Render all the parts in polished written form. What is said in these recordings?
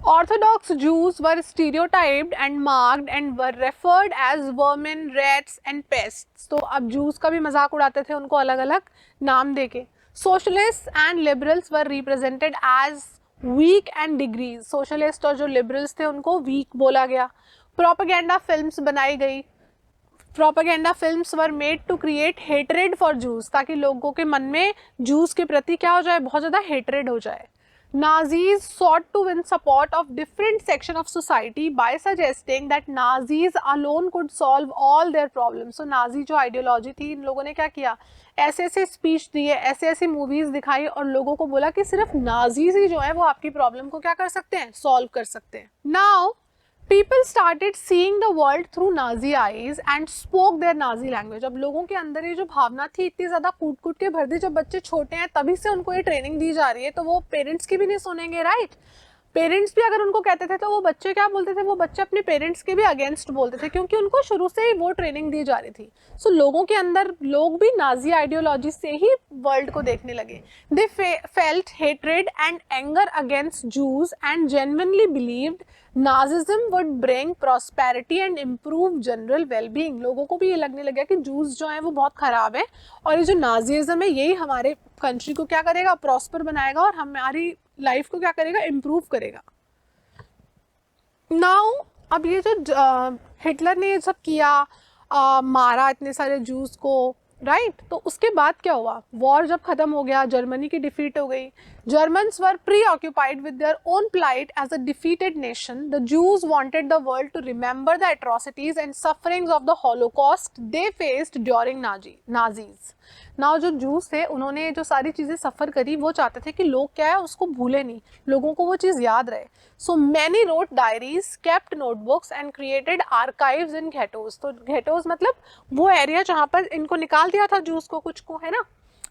Orthodox Jews were stereotyped and marked and were referred as vermin, rats and pests. तो अब Jews का भी मजाक उड़ाते थे उनको अलग अलग नाम देके. Socialists and liberals were represented as weak and degrees. Socialist और जो liberals थे उनको weak बोला गया. Propaganda films बनाई गई. Propaganda films were made to create hatred for Jews, ताकि लोगों के मन में Jews के प्रति क्या हो जाए, बहुत ज़्यादा hatred हो जाए. Nazis sought to win support of different section of society by suggesting that Nazis alone could solve all their problems. So Nazi जो ideology थी, इन लोगों ने क्या किया, ऐसे ऐसे स्पीच दिए, ऐसे ऐसे मूवीज दिखाई और लोगों को बोला कि सिर्फ नाजीज ही जो है वो आपकी प्रॉब्लम को क्या कर सकते हैं, सॉल्व कर सकते हैं. Now People started seeing the world through Nazi eyes and spoke their Nazi language. अब लोगों के अंदर ये जो भावना थी इतनी ज़्यादा कूट कूट के भर दी, जब बच्चे छोटे हैं तभी से उनको ये ट्रेनिंग दी जा रही है, तो वो पेरेंट्स की भी नहीं सुनेंगे, राइट. पेरेंट्स भी अगर उनको कहते थे तो वो बच्चे क्या बोलते थे, वो बच्चे अपने पेरेंट्स के भी अगेंस्ट बोलते थे, क्योंकि उनको शुरू से ही वो ट्रेनिंग दी जा रही थी. सो लोगों के अंदर, लोग भी नाजी आइडियोलॉजी से ही वर्ल्ड को देखने लगे. They felt hatred and anger against Jews and genuinely believed Nazism would bring prosperity and improve general wellbeing. लोगों को भी ये लगने लगा कि जूस जो है वो बहुत खराब है और ये जो नाजिज्म है यही हमारे कंट्री को क्या करेगा, प्रॉस्पर बनाएगा और हमारी लाइफ को क्या करेगा, इम्प्रूव करेगा. नाउ अब ये जो हिटलर ने ये सब किया, मारा इतने सारे जूस को, राइट. तो उसके बाद क्या हुआ, वॉर जब खत्म हो गया, जर्मनी की डिफीट हो गई. Germans were preoccupied with their own plight as a defeated nation. The Jews wanted the world to remember the atrocities and sufferings of the Holocaust they faced during Nazis. Now जो Jews थे उन्होंने जो सारी चीज़ें सफ़र करी वो चाहते थे कि लोग क्या है उसको भूले नहीं, लोगों को वो चीज़ याद रहे. So many wrote diaries, kept notebooks and created archives in ghettos. तो ghettos मतलब वो एरिया जहाँ पर इनको निकाल दिया था Jews को, कुछ को, है ना.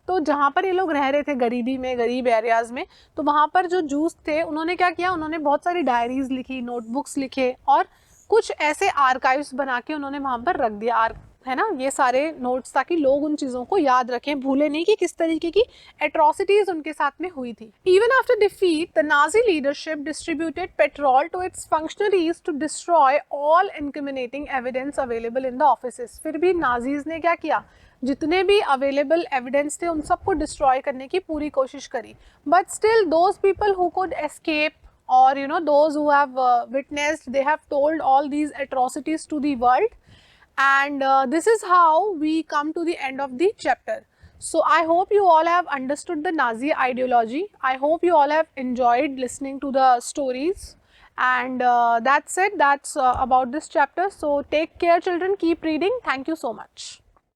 तो जहाँ पर ये लोग रह रहे थे गरीबी में, गरीब एरियाज़ में, तो वहाँ पर जो जूस थे उन्होंने क्या किया, उन्होंने बहुत सारी डायरीज लिखी, नोटबुक्स लिखे और कुछ ऐसे आर्काइव्स बना के उन्होंने वहाँ पर रख दिया, है ना, ये सारे नोट्स, ताकि लोग उन चीज़ों को याद रखें, भूले नहीं कि किस तरीके की एट्रोसिटीज़ उनके साथ में हुई थी. Even after defeat the Nazi leadership distributed petrol to its functionaries to destroy all incriminating evidence available in the offices. फिर भी नाजीज ने क्या किया, जितने भी अवेलेबल एविडेंस थे उन सबको डिस्ट्रॉय करने की पूरी कोशिश करी. But still those people who could escape और you know those who have witnessed, they have told all these atrocities to the world. And this is how we come to the end of the chapter. So I hope you all have understood the Nazi ideology. I hope you all have enjoyed listening to the stories. And that's it. That's about this chapter. So take care children. Keep reading. Thank you so much.